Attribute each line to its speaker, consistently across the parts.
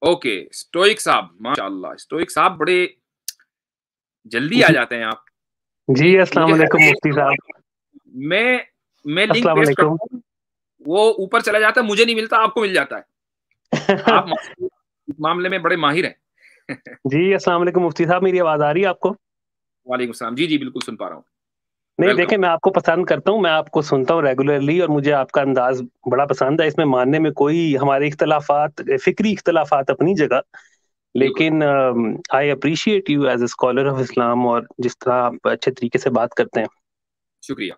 Speaker 1: Okay, stoic साहब, माशाअल्लाह, stoic साहब बड़े जल्दी आ
Speaker 2: जी
Speaker 1: जाते हैं आप।
Speaker 2: जी,
Speaker 1: यानी
Speaker 2: अस्सलाम
Speaker 1: मुझे हर
Speaker 2: वालेकुम
Speaker 1: एक
Speaker 2: मुफ्ती साहब।
Speaker 1: मैं लिंक
Speaker 2: अस्सलाम
Speaker 1: पेस्ट
Speaker 2: वालेकुम।
Speaker 1: करता हूँ, वो ऊपर चला जाता है, मुझे नहीं मिलता, आपको मिल जाता है। आप इस मामले में बड़े माहिर हैं।
Speaker 2: जी, अस्सलाम वालेकुम मुफ्ती साहब, मेरी आवाज़ आ रही है आपको?
Speaker 1: वालेकुम सलाम। जी, जी, बिल्कुल सुन पा रहा हूँ।
Speaker 2: नहीं
Speaker 1: वेलकम।
Speaker 2: देखिए, मैं आपको पसंद करता हूँ, मैं आपको सुनता हूँ रेगुलरली और मुझे आपका अंदाज़ बड़ा पसंद है। इसमें मानने में कोई हमारे इख्तिलाफ़ात फ़िक्री इख्तिलाफ़ात अपनी जगह,
Speaker 1: बिल्कुल,
Speaker 2: लेकिन I appreciate you as a scholar of Islam और जिस तरह आप अच्छे तरीके से बात करते हैं।
Speaker 1: शुक्रिया।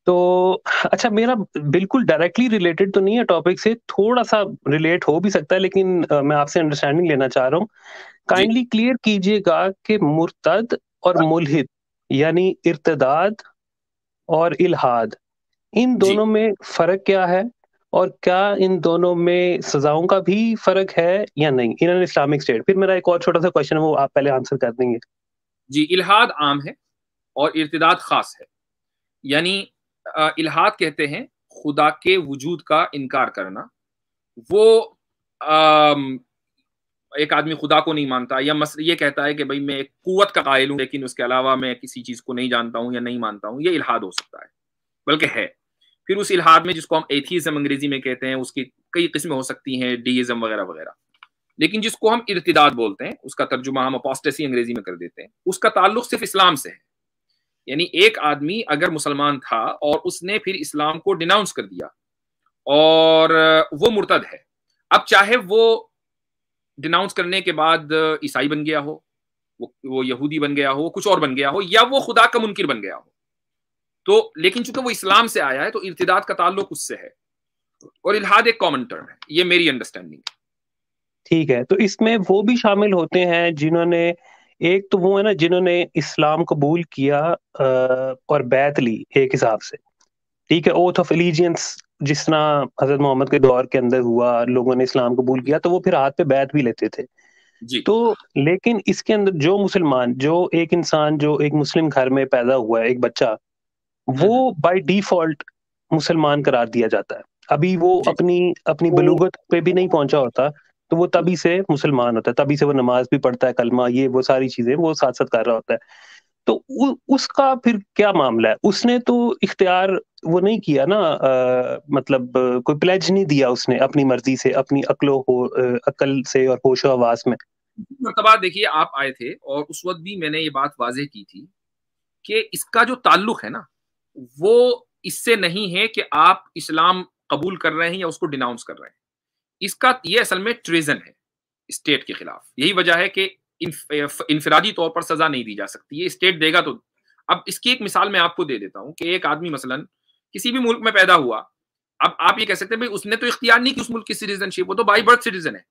Speaker 2: तो अच्छा, मेरा बिल्कुल डायरेक्टली रिलेटेड तो नहीं है टॉपिक से, थोड़ा-सा रिलेट हो भी सकता है, लेकिन मैं आपसे अंडरस्टैंडिंग लेना चाह रहा हूँ।
Speaker 1: जी,
Speaker 2: काइंडली क्लियर कीजिएगा कि मुर्तद और मुल्हिद यानी इर्तिदाद और इल्हाद, इन
Speaker 1: जी।
Speaker 2: दोनों में फ़र्क क्या है? और क्या इन दोनों में सज़ाओं का भी फ़र्क है या नहीं? In an Islamic state. फिर मेरा एक और छोटा-सा क्वेश्चन है, वो आप पहले आंसर कर देंगे।
Speaker 1: जी, इल्हाद आम है और इर्तिदाद ख़ास है। यानी इल्हाद कहते हैं खुदा के वजूद का इनकार करना। वो अम, एक आदमी खुदा को नहीं मानता या ये कहता है कि भाई मैं एक कुव्वत का कायल हूँ, लेकिन उसके अलावा मैं किसी चीज़ को नहीं जानता हूँ या नहीं मानता हूँ, ये इल्हाद हो सकता है, बल्कि है। फिर उस इल्हाद में जिसको हम एथीज़्म अंग्रेज़ी में कहते हैं, उसकी कई किस्में हो सकती हैं, डीइज़्म वगैरह-वगैरह। लेकिन जिसको हम इर्तिदाद बोलते हैं, उसका तर्जुमा हम अपोस्टेसी अंग्रेज़ी में कर देते हैं, उसका ताल्लुक सिर्फ़ इस्लाम से है। यानी एक आदमी अगर मुसलमान था और उसने फिर इस्लाम को डिनाउंस कर दिया और वो मुर्तद है। अब चाहे वो डिनाउंस करने के बाद ईसाई बन गया हो, वो यहूदी बन गया हो, कुछ और बन गया हो या वो खुदा का मुनकिर बन गया हो। तो लेकिन चूंकि वो इस्लाम से आया है तो इर्तिदाद का ताल्लुक उससे है और इल्हाद एक कॉमन टर्म है। ये मेरी अंडरस्टैंडिंग है।
Speaker 2: ठीक है, तो इसमें वो भी शामिल होते हैं जिन्होंने, एक तो वो है ना जिन्होंने इस्लाम कबूल किया और बैत ली एक हिसाब से, ठीक है, ओथ ऑफ एलिजियंस जिस तरह हज़रत मोहम्मद के दौर के अंदर हुआ, लोगों ने इस्लाम कबूल किया तो वो फिर हाथ पे बैत भी लेते थे।
Speaker 1: जी,
Speaker 2: तो लेकिन इसके अंदर जो मुसलमान, जो एक इंसान जो एक मुस्लिम घर में पैदा हुआ है, एक बच्चा,
Speaker 1: हम्म,
Speaker 2: वो बाय डिफ़ॉल्ट मुसलमान करार दिया जाता है। अभी वो
Speaker 1: जी,
Speaker 2: अपनी अपनी बलूगत पे भी नहीं पहुँचा होता, तो वो तभी से मुसलमान होता है, तभी से वो नमाज़ भी पढ़ता है, कलमा ये वो सारी चीज़ें वो साथ-साथ कर रहा होता है। तो उ उसका फिर क्या मामला है? उसने तो इख्तियार वो नहीं किया ना, मतलब कोई प्लेज नहीं दिया उसने अपनी मर्ज़ी से, अपनी अक्ल से और होशो-हवास में।
Speaker 1: मर्तबा देखिए आप आए थे और उस वक्त भी मैंने ये बात वाजे की थी कि इसका जो ताल्लुक है ना, वो इससे नहीं है कि आप इस्लाम कबूल कर रहे हैं या उसको डिनाउंस कर रहे हैं। इसका ये असल में ट्रेजन है स्टेट के खिलाफ। यही वजह है कि इनफरादी तौर पर सजा नहीं दी जा सकती, ये स्टेट देगा तो। अब इसकी एक मिसाल मैं आपको दे देता हूं कि एक आदमी मसलन किसी भी मुल्क में पैदा हुआ। अब आप ये कह सकते हैं भाई उसने तो इख्तियार नहीं की उस मुल्क की सिटीजनशिप, वो तो बाई बर्थ सिटीजन है।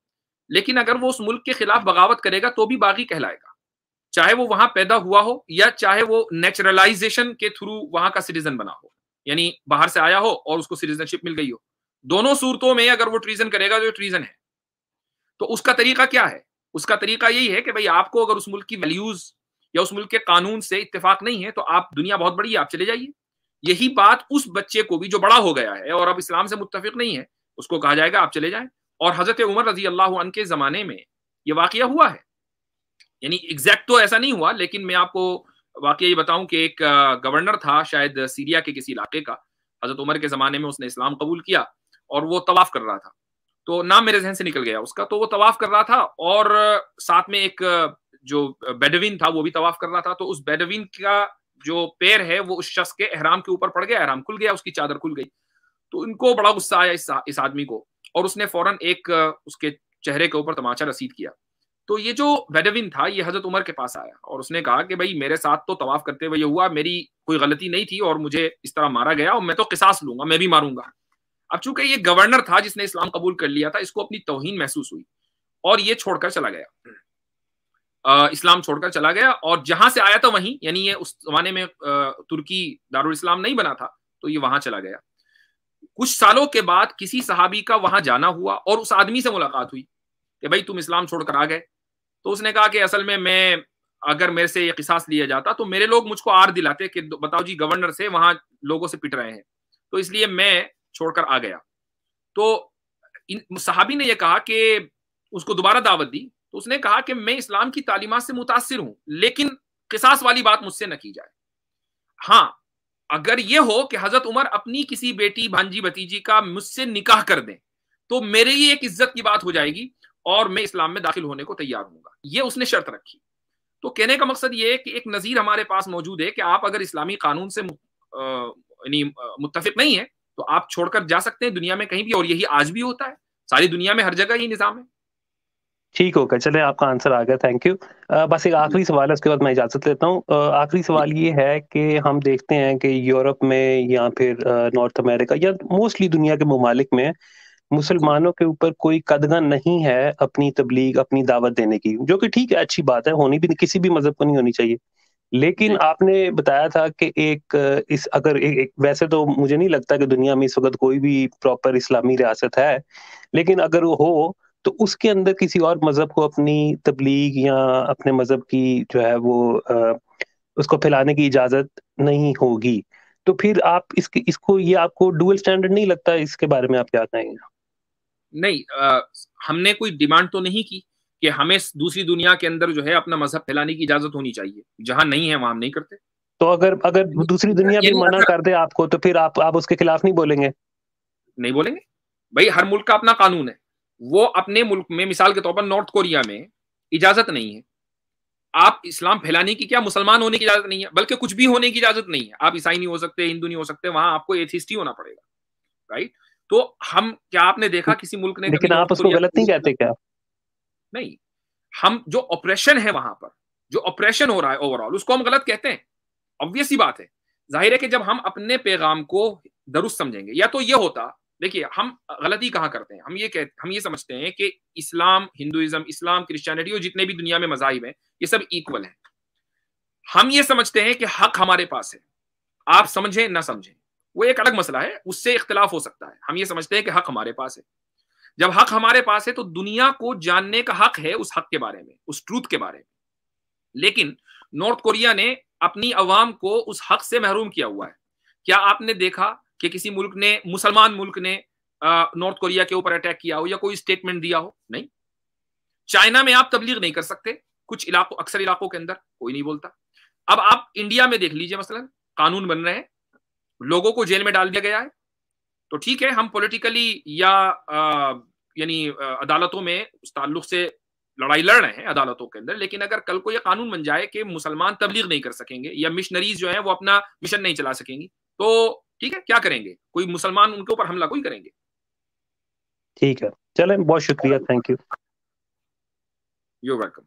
Speaker 1: लेकिन अगर वो उस मुल्क के खिलाफ बगावत करेगा तो भी बागी कहलाएगा, चाहे वो वहां पैदा हुआ हो या चाहे वो नेचुरलाइजेशन के थ्रू वहां का सिटीजन बना हो, यानी बाहर से आया हो और उसको सिटीजनशिप मिल गई हो। दोनों सूरतों में अगर वो ट्रीजन करेगा तो ट्रीजन है। तो उसका तरीका क्या है? उसका तरीका यही है कि भाई आपको अगर उस मुल्क की वैल्यूज या उस मुल्क के कानून से इत्तेफाक नहीं है तो आप, दुनिया बहुत बड़ी है, आप चले जाइए। यही बात उस बच्चे को भी जो बड़ा हो गया है और अब इस्लाम से मुत्तफिक नहीं है, उसको कहा जाएगा आप चले जाएं। और हजरत उमर रजी अल्लाह अन्हु के जमाने में यह वाकया हुआ है। यानी एग्जैक्ट तो ऐसा नहीं हुआ, लेकिन मैं आपको वाकया ये बताऊं कि एक गवर्नर था शायद सीरिया के किसी इलाके का, हजरत उमर के जमाने में उसने इस्लाम कबूल किया और वो तवाफ कर रहा था। तो नाम मेरे जहन से निकल गया उसका। तो वो तवाफ कर रहा था और साथ में एक जो बेडवीन था वो भी तवाफ कर रहा था। तो उस बेडवीन का जो पैर है वो उस शख्स के एहराम के ऊपर पड़ गया, एहराम खुल गया, उसकी चादर खुल गई। तो इनको बड़ा गुस्सा आया इस आदमी को और उसने फौरन एक उसके चेहरे के ऊपर तमाचा रसीद किया। तो ये जो बेडवीन था ये हजरत उमर के पास आया और उसने कहा कि भाई मेरे साथ तो तवाफ करते हुए ये हुआ, मेरी कोई गलती नहीं थी और मुझे इस तरह मारा गया और मैं तो किसास लूंगा, मैं भी मारूंगा। अब चूंकि ये गवर्नर था जिसने इस्लाम कबूल कर लिया था, इसको अपनी तौहीन महसूस हुई और ये छोड़कर चला गया, इस्लाम छोड़कर चला गया। और जहां से आया था वहीं, यानी ये उस जमाने में तुर्की दारुल इस्लाम नहीं बना था, तो ये वहां चला गया। कुछ सालों के बाद किसी सहाबी का वहां जाना हुआ और उस आदमी से मुलाकात हुई कि भाई तुम इस्लाम छोड़कर आ गए। तो उसने कहा कि असल में मैं, अगर मेरे से ये किसास लिया जाता तो मेरे लोग मुझको आर दिलाते कि बताओ जी गवर्नर से वहां लोगों से पिट रहे हैं, तो इसलिए मैं छोड़कर आ गया। तो इन सहाबी ने यह कहा कि اس کو دوبارہ دعوت دی تو اس نے کہا کہ میں اسلام کی تعلیمات سے متاثر ہوں لیکن قصاص والی بات مجھ سے نہ کی جائے. ہاں اگر یہ ہو کہ حضرت عمر اپنی کسی بیٹی بھانجی بھتیجی کا مجھ سے نکاح کر دیں تو میرے لیے ایک عزت کی بات ہو جائے گی اور میں اسلام میں داخل ہونے کو تیار ہوں گا. یہ اس نے شرط رکھی. تو کہنے کا مقصد یہ ہے کہ ایک نظیر ہمارے پاس موجود ہے کہ آپ اگر اسلامی قانون سے یعنی متفق نہیں ہے تو آپ چھوڑ کر جا سکتے ہیں دنیا میں کہیں بھی, اور یہی آج بھی ہوتا ہے ساری دنیا میں ہر جگہ یہ نظام ہے.
Speaker 2: ٹھیک ہوگا, چلے آپ کا آنسر آ گیا, تھینک یو. بس ایک آخری سوال ہے, اس کے بعد میں اجازت لیتا ہوں. آخری سوال یہ ہے کہ ہم دیکھتے ہیں کہ یورپ میں یا پھر نارتھ امریکہ یا موسٹلی دنیا کے ممالک میں مسلمانوں کے اوپر کوئی قدغن نہیں ہے اپنی تبلیغ, اپنی دعوت دینے کی, جو کہ ٹھیک ہے, اچھی بات ہے, ہونی بھی کسی بھی مذہب کو نہیں ہونی چاہیے. لیکن آپ نے بتایا تھا کہ ویسے تو مجھے نہیں لگتا کہ دنیا میں اس وقت کوئی بھی پراپر اسلامی ریاست ہے, لیکن اگر وہ ہو تو اس کے اندر کسی اور مذہب کو اپنی تبلیغ یا اپنے مذہب کی جو ہے وہ اس کو پھیلانے کی اجازت نہیں ہوگی. تو پھر آپ اس کو یہ آپ کو ڈوئل سٹینڈرڈ نہیں لگتا؟ اس کے بارے میں آپ کیا کہیں گے؟
Speaker 1: نہیں, ہم نے کوئی ڈیمانڈ تو نہیں کی کہ ہمیں دوسری دنیا کے اندر جو ہے اپنا مذہب پھیلانے کی اجازت ہونی چاہیے. جہاں نہیں ہے وہاں ہم نہیں کرتے.
Speaker 2: تو اگر دوسری دنیا بھی منع کر دے آپ کو تو پھر آپ اس کے خلاف نہیں بولیں گے؟
Speaker 1: نہیں بولیں گے بھائی, ہر ملک کا اپنا قانون ہے. وہ اپنے ملک میں مثال کے طور پر نارتھ کوریا میں اجازت نہیں ہے. آپ اسلام پھیلانے کی کیا مسلمان ہونے کی اجازت نہیں ہے, بلکہ کچھ بھی ہونے کی اجازت نہیں ہے. آپ عیسائی نہیں ہو سکتے, ہندو نہیں ہو سکتے, وہاں آپ کو ایتھیسٹ ہی ہونا پڑے گا. رائٹ. تو ہم کیا آپ نے دیکھا کسی ملک نے
Speaker 2: لیکن آپ اس کو غلط نہیں کہتے کیا؟
Speaker 1: نہیں, ہم جو آپریشن ہے وہاں پر جو آپریشن ہو رہا ہے اوور آل اس کو ہم غلط کہتے ہیں. obvious سی بات ہے. ظاہر ہے کہ جب ہم اپنے پیغام کو درست سمجھیں گے, یا تو یہ ہوتا, دیکھیے ہم غلطی کہاں کرتے ہیں, ہم یہ سمجھتے ہیں کہ اسلام, ہندوازم, اسلام, کرسچینٹی اور جتنے بھی دنیا میں مذاہب ہیں یہ سب ایکول ہیں. ہم یہ سمجھتے ہیں کہ حق ہمارے پاس ہے, آپ سمجھیں نہ سمجھیں وہ ایک الگ مسئلہ ہے, اس سے اختلاف ہو سکتا ہے. ہم یہ سمجھتے ہیں کہ حق ہمارے پاس ہے. جب حق ہمارے پاس ہے تو دنیا کو جاننے کا حق ہے اس حق کے بارے میں, اس ٹروتھ کے بارے میں. لیکن نارتھ کوریا نے اپنی عوام کو اس حق سے محروم کیا ہوا ہے. کیا آپ نے دیکھا کہ کسی ملک نے, مسلمان ملک نے نارتھ کوریا کے اوپر اٹیک کیا ہو یا کوئی اسٹیٹمنٹ دیا ہو؟ نہیں. چائنا میں آپ تبلیغ نہیں کر سکتے, کچھ علاقوں, اکثر علاقوں کے اندر کوئی نہیں بولتا. اب آپ انڈیا میں دیکھ لیجئے, مثلا قانون بن رہے ہیں, لوگوں کو جیل میں ڈال دیا گیا ہے. تو ٹھیک ہے, ہم پولیٹیکلی یا یعنی عدالتوں میں اس تعلق سے لڑائی لڑ رہے ہیں عدالتوں کے اندر, لیکن اگر کل کو یہ قانون بن جائے کہ مسلمان تبلیغ نہیں کر سکیں گے یا مشنریز جو ہیں وہ اپنا مشن نہیں چلا سکیں گی, تو ٹھیک ہے, کیا کریں گے؟ کوئی مسلمان ان کے اوپر حملہ کوئی کریں گے؟
Speaker 2: ٹھیک ہے, چلیں, بہت شکریہ, تھینک یو.
Speaker 1: You welcome.